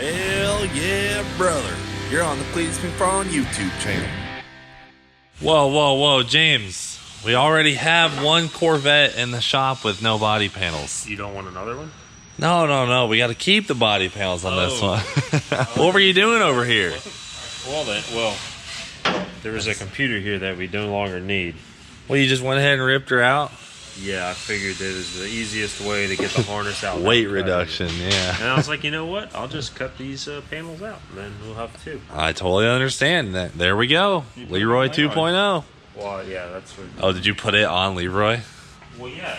Hell yeah, brother. You're on the Cleetus McFarland YouTube channel. Whoa, James. We already have one Corvette in the shop with no body panels. You don't want another one? No. We got to keep the body panels on this one. What were you doing over here? Well, there was a computer here that we no longer need. Well, you just went ahead and ripped her out? Yeah, I figured that was the easiest way to get the harness out. Weight reduction, yeah. And I was like, you know what? I'll just cut these panels out, and then we'll have two. I totally understand that. There we go. Leroy 2.0. Well, yeah, that's what... Oh, did you put it on Leroy? Well, yeah.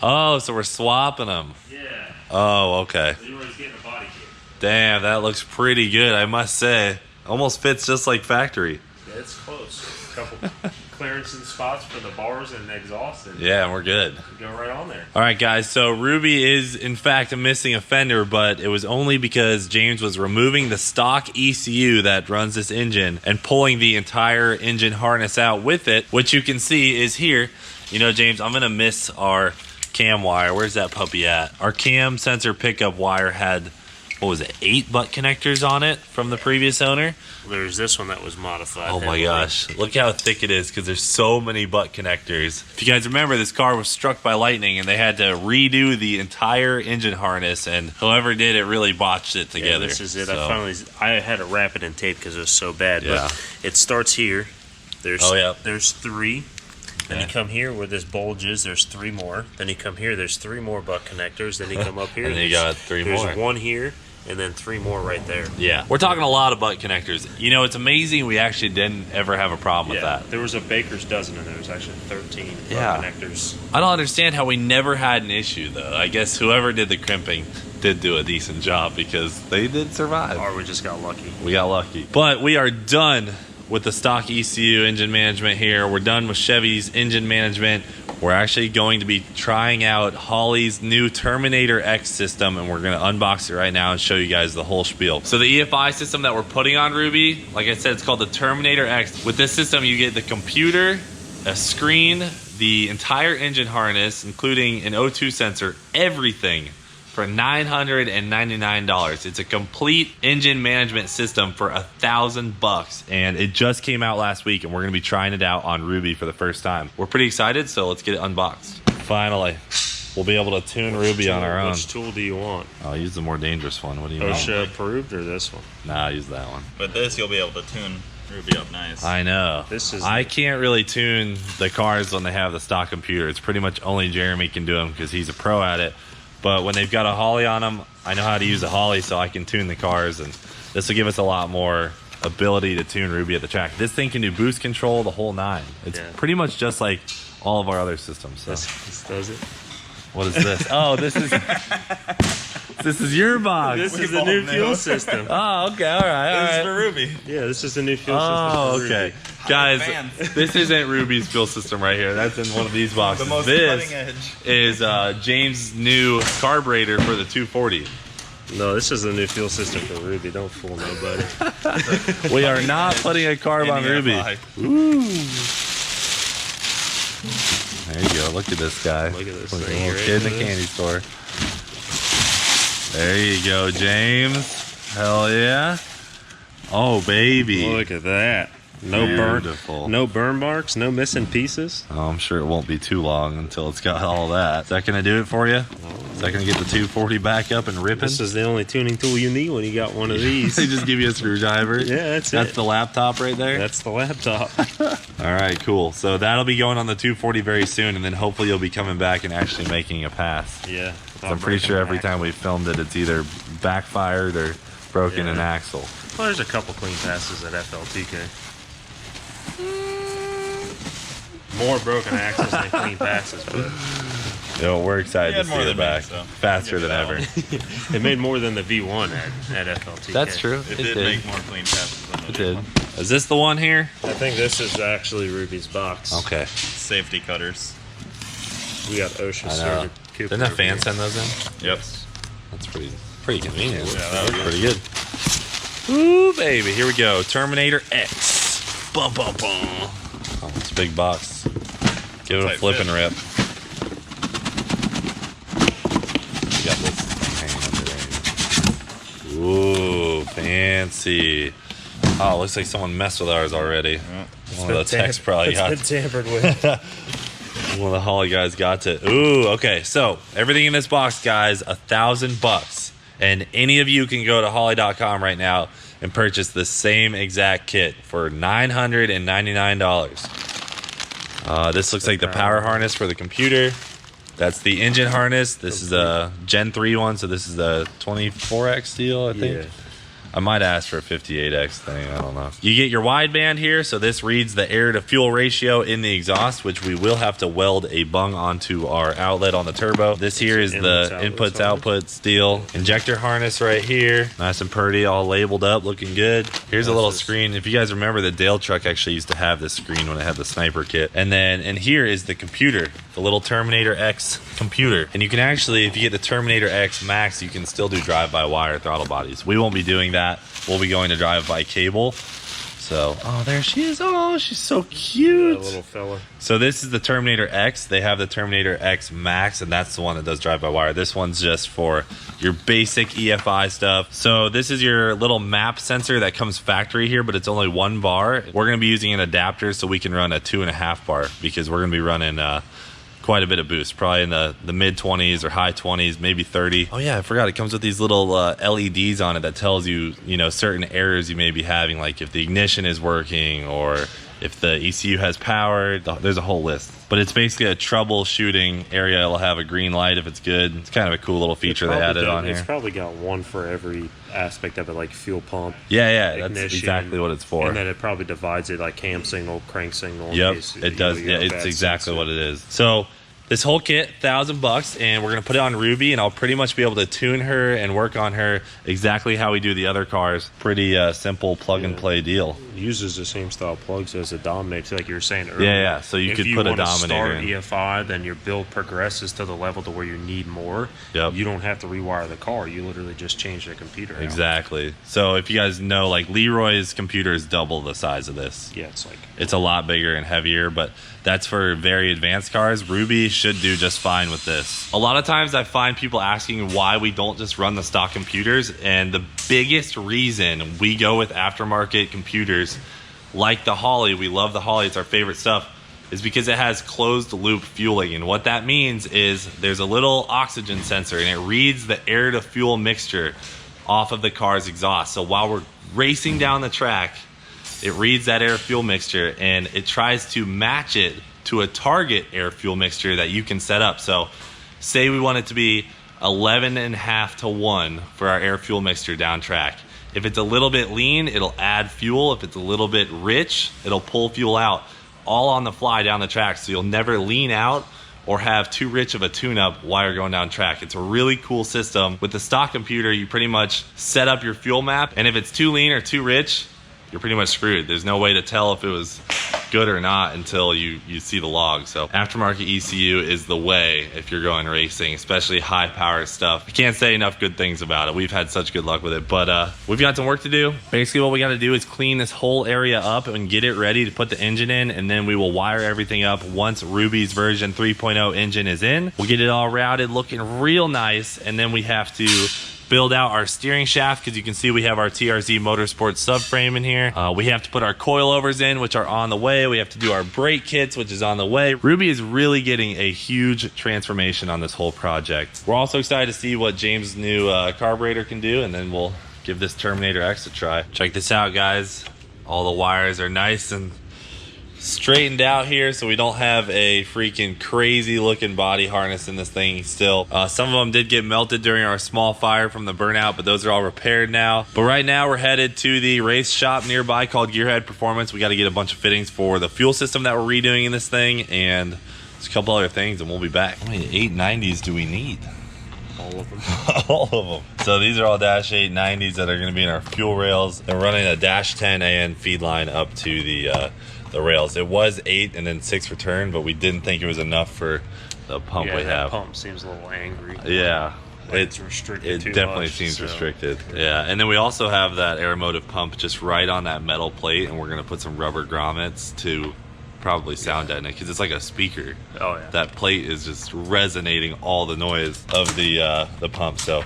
Oh, so we're swapping them. Yeah. Oh, okay. Leroy's getting a body kit. Damn, that looks pretty good, I must say. Almost fits just like factory. Yeah, it's close. A couple clearance spots for the bars and exhaust. And yeah, we're good. Go right on there. All right, guys. So Ruby is, in fact, a missing offender, but it was only because James was removing the stock ECU that runs this engine and pulling the entire engine harness out with it, which you can see is here. You know, James, I'm going to miss our cam wire. Where's that puppy at? Our cam sensor pickup wire had, what was it, 8 butt connectors on it from the previous owner. There's this one that was modified. Oh my gosh, look how thick it is because there's so many butt connectors. If you guys remember, this car was struck by lightning and they had to redo the entire engine harness, and whoever did it really botched it together. Yeah, this is it. So, I had to wrap it in tape because it was so bad. Yeah. But it starts here. There's 3. Then you come here where this bulge is, there's 3 more. Then you come here, there's 3 more butt connectors. Then you come up here, and then you got 3 more. There's 1 here, and then 3 more right there. Yeah, we're talking a lot of butt connectors. You know, it's amazing we actually didn't ever have a problem with that. There was a baker's dozen, and there was actually 13 Yeah. butt connectors. I don't understand how we never had an issue, though. I guess whoever did the crimping did do a decent job because they did survive. Or we just got lucky. We got lucky. But we are done with the stock ECU engine management here. We're done with Chevy's engine management. We're actually going to be trying out Holley's new Terminator X system, and we're going to unbox it right now and show you guys the whole spiel. So the EFI system that we're putting on Ruby, like I said, it's called the Terminator X. With this system, you get the computer, a screen, the entire engine harness, including an O2 sensor, everything, for $999. It's a complete engine management system for $1,000, and it just came out last week, and we're going to be trying it out on Ruby for the first time. We're pretty excited, so let's get it unboxed. Finally, we'll be able to tune Ruby on our own. Which tool do you want? I'll use the more dangerous one. What do you want? OSHA approved or this one? Nah, I'll use that one. But this, you'll be able to tune Ruby up nice. I know. I can't really tune the cars when they have the stock computer. It's pretty much only Jeremy can do them because he's a pro at it. But when they've got a Holley on them, I know how to use a Holley, so I can tune the cars, and this will give us a lot more ability to tune Ruby at the track. This thing can do boost control, the whole 9. It's pretty much just like all of our other systems. So. This does it. What is this? Oh, this is your box. This is the new fuel system. Oh, okay, all right. This is for Ruby. Yeah, this is the new fuel system. Oh, for okay. Ruby. Guys, this isn't Ruby's fuel system right here. That's in one of these boxes. The most this cutting edge. is James' new carburetor for the 240. No, this is the new fuel system for Ruby. Don't fool nobody. We are not putting a carb on Ruby. Ooh. There you go. Look at this guy. Look at this Like thing. a little kid in the candy store. There you go, James. Hell yeah. Oh, baby. Look at that. Beautiful. No burn marks, no missing pieces. Oh, I'm sure it won't be too long until it's got all that. Is that going to do it for you? Is that going to get the 240 back up and ripping? This is the only tuning tool you need when you got one of these. They just give you a screwdriver. Yeah, that's it. That's the laptop right there? That's the laptop. All right, cool. So that'll be going on the 240 very soon, and then hopefully you'll be coming back and actually making a pass. Yeah. So I'm pretty sure every time we've filmed it, it's either backfired or broken an axle. Well, there's a couple clean passes at FLTK. More broken axles than clean passes, but Yo, we're excited to see it back. Me, so Faster than ever. it made more than the V1 at FLTK. That's true. It did make more clean passes than the It did. V1. Is this the one here? I think this is actually Ruby's box. Okay. Safety cutters. We got OSHA I know. started. Didn't that fan send those in? Yep. That's pretty convenient. Yeah, that was pretty good. Ooh, baby. Here we go. Terminator X. Bum, bum, bum. Oh, it's a big box. Give it a Tight flip fit. and rip. You got this hanging under there. Fancy. Oh, looks like someone messed with ours already. Yeah. One of the techs probably got It's been tampered with. one of the Holly guys got to. Ooh, okay. So everything in this box, guys, $1,000. And any of you can go to Holly.com right now and purchase the same exact kit for $999. This looks like the power harness for the computer. That's the engine harness. This is a Gen 3 one, so this is the 24X deal, I think. Yeah. I might ask for a 58X thing. I don't know. You get your wideband here. So this reads the air to fuel ratio in the exhaust, which we will have to weld a bung onto our outlet on the turbo. This here is the inputs, outputs deal. Injector harness right here. Nice and pretty, all labeled up, looking good. Here's a little screen. If you guys remember, the Dale truck actually used to have this screen when it had the sniper kit. And then in here is the computer, the little Terminator X computer. And you can actually, if you get the Terminator X Max, you can still do drive-by-wire throttle bodies. We won't be doing that. We'll be going to drive by cable. So, oh, there she is. Oh, she's so cute. That little fella. So this is the Terminator X. They have the Terminator X Max, and that's the one that does drive-by-wire. This one's just for your basic EFI stuff. So this is your little map sensor that comes factory here, but it's only 1 bar. We're going to be using an adapter so we can run a 2.5 bar because we're going to be running quite a bit of boost, probably in the mid 20s or high 20s, maybe 30. Oh yeah, I forgot it comes with these little LEDs on it that tells you, you know, certain errors you may be having, like if the ignition is working or if the ECU has power. There's a whole list, but it's basically a troubleshooting area. It'll have a green light if it's good. It's kind of a cool little feature they added on here. It's probably got one for every aspect of it, like fuel pump. Yeah, that's exactly what it's for. And then it probably divides it like cam signal, crank signal. Yep, it does. Yeah, it's exactly what it is. So this whole kit, $1,000, and we're gonna put it on Ruby, and I'll pretty much be able to tune her and work on her exactly how we do the other cars. Pretty simple plug and play deal. It uses the same style plugs as a Dominator, like you were saying earlier. Yeah. So you could put a Dominator in. If you want to start EFI, then your build progresses to the level to where you need more. Yep. You don't have to rewire the car. You literally just change the computer out. Exactly. So if you guys know, like Leroy's computer is double the size of this. Yeah, it's a lot bigger and heavier, but that's for very advanced cars. Ruby should do just fine with this. A lot of times I find people asking why we don't just run the stock computers, and the biggest reason we go with aftermarket computers like the Holly, we love the Holly, it's our favorite stuff, is because it has closed loop fueling. And what that means is there's a little oxygen sensor and it reads the air to fuel mixture off of the car's exhaust. So while we're racing down the track, it reads that air fuel mixture and it tries to match it to a target air fuel mixture that you can set up. So say we want it to be 11.5 to 1 for our air fuel mixture down track. If it's a little bit lean, it'll add fuel. If it's a little bit rich, it'll pull fuel out, all on the fly down the track. So you'll never lean out or have too rich of a tune-up while you're going down track. It's a really cool system. With the stock computer, you pretty much set up your fuel map, and if it's too lean or too rich, you're pretty much screwed. There's no way to tell if it was good or not until you see the log. So aftermarket ECU is the way if you're going racing, especially high power stuff. I can't say enough good things about it. We've had such good luck with it, but we've got some work to do. Basically what we got to do is clean this whole area up and get it ready to put the engine in, and then we will wire everything up once Ruby's version 3.0 engine is in. We'll get it all routed, looking real nice, and then we have to build out our steering shaft, because you can see we have our TRZ Motorsport subframe in here. We have to put our coilovers in, which are on the way. We have to do our brake kits, which is on the way. Ruby is really getting a huge transformation on this whole project. We're also excited to see what James' new carburetor can do, and then we'll give this Terminator X a try. Check this out, guys. All the wires are nice and straightened out here, so we don't have a freaking crazy looking body harness in this thing still. Some of them did get melted during our small fire from the burnout, but those are all repaired now. But right now we're headed to the race shop nearby called Gearhead Performance. We got to get a bunch of fittings for the fuel system that we're redoing in this thing, and there's a couple other things, and we'll be back. How many 890s do we need? All of them. All of them. So these are all Dash 890s that are going to be in our fuel rails. And we're running a Dash 10 AN feed line up to the rails. It was 8 and then 6 return, but we didn't think it was enough for the pump we have. The pump seems a little angry. Yeah. It's restricted. It definitely seems restricted. Yeah, and then we also have that aeromotive pump just right on that metal plate, and we're going to put some rubber grommets to probably sound deaden it, because it's like a speaker. Oh yeah. That plate is just resonating all the noise of the pump. So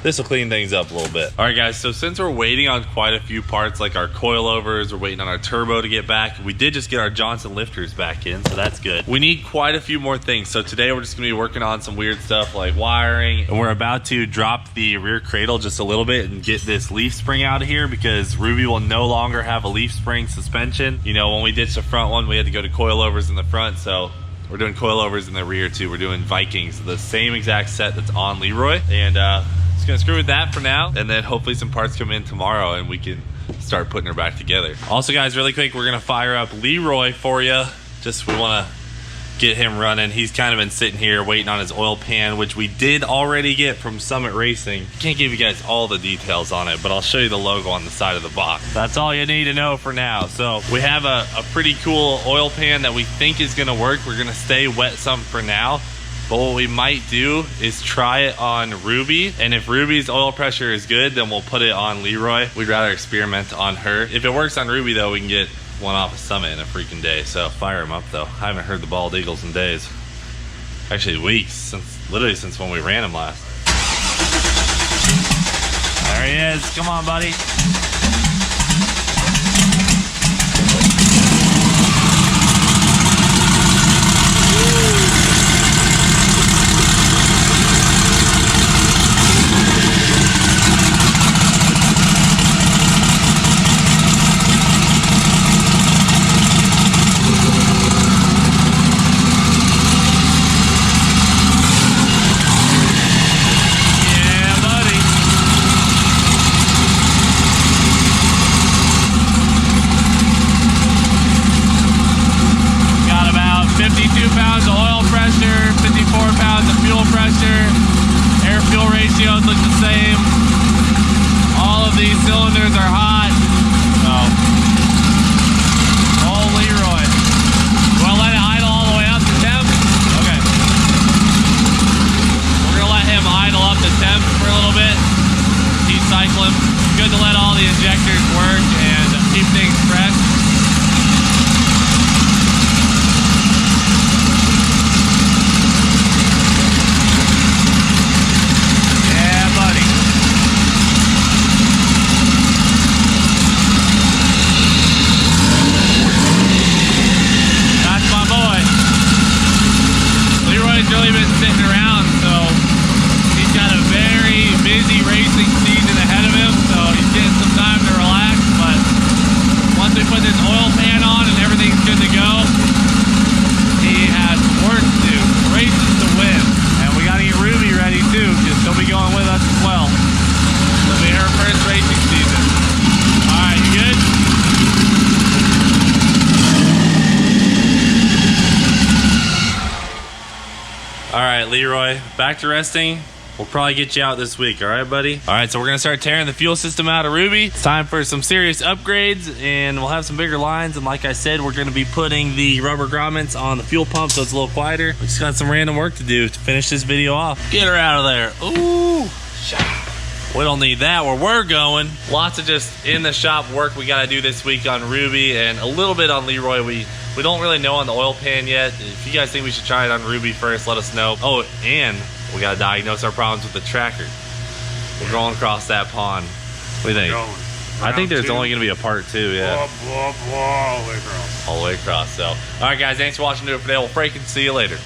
this will clean things up a little bit. All right, guys, so since we're waiting on quite a few parts, like our coilovers, we're waiting on our turbo to get back. We did just get our Johnson lifters back in, so that's good. We need quite a few more things. So today we're just gonna be working on some weird stuff like wiring, and we're about to drop the rear cradle just a little bit and get this leaf spring out of here because Ruby will no longer have a leaf spring suspension. You know, when we ditched the front one, we had to go to coilovers in the front, so we're doing coilovers in the rear too. We're doing Vikings, the same exact set that's on Leroy, and just gonna screw with that for now, and then hopefully some parts come in tomorrow and we can start putting her back together. Also, guys, really quick, we're gonna fire up Leroy for you. Just we wanna get him running. He's kind of been sitting here waiting on his oil pan, which we did already get from Summit Racing. Can't give you guys all the details on it, but I'll show you the logo on the side of the box. That's all you need to know for now. So we have a pretty cool oil pan that we think is gonna work. We're gonna stay wet some for now, but what we might do is try it on Ruby, and if Ruby's oil pressure is good, then we'll put it on Leroy. We'd rather experiment on her. If it works on Ruby though, we can get one off of Summit in a freaking day. So fire him up though. I haven't heard the bald eagles in days. Actually weeks, literally since when we ran him last. There he is. Come on, buddy. Look the same. All of these cylinders are hot. So, oh, Leroy. You want to let it idle all the way up to temp? Okay. We're going to let him idle up to temp for a little bit. Heat cycle him. It's good to let all the injectors work and keep things fresh. Really been sitting around, so he's got a very busy racing season ahead of him, so he's getting some time to relax. But once we put this oil pan on and everything's good to go, he has work to do, races to win, and we got to get Ruby ready too, because she'll be going with us as well. It'll be her first racing season. All right, you good? All right, Leroy, back to resting. We'll probably get you out this week, all right, buddy? All right, so we're gonna start tearing the fuel system out of Ruby. It's time for some serious upgrades, and we'll have some bigger lines. And like I said, we're gonna be putting the rubber grommets on the fuel pump so it's a little quieter. We just got some random work to do to finish this video off. Get her out of there. Ooh, we don't need that where we're going. Lots of just in the shop work we gotta do this week on Ruby and a little bit on Leroy. We don't really know on the oil pan yet. If you guys think we should try it on Ruby first, let us know. Oh, and we gotta diagnose our problems with the tracker. We're going across that pond. What do you think? I think there's only gonna be a part 2, yeah. Blah, blah, blah, all the way across. All the way across, so. All right, guys, thanks for watching. Do it for today. We'll freaking see you later.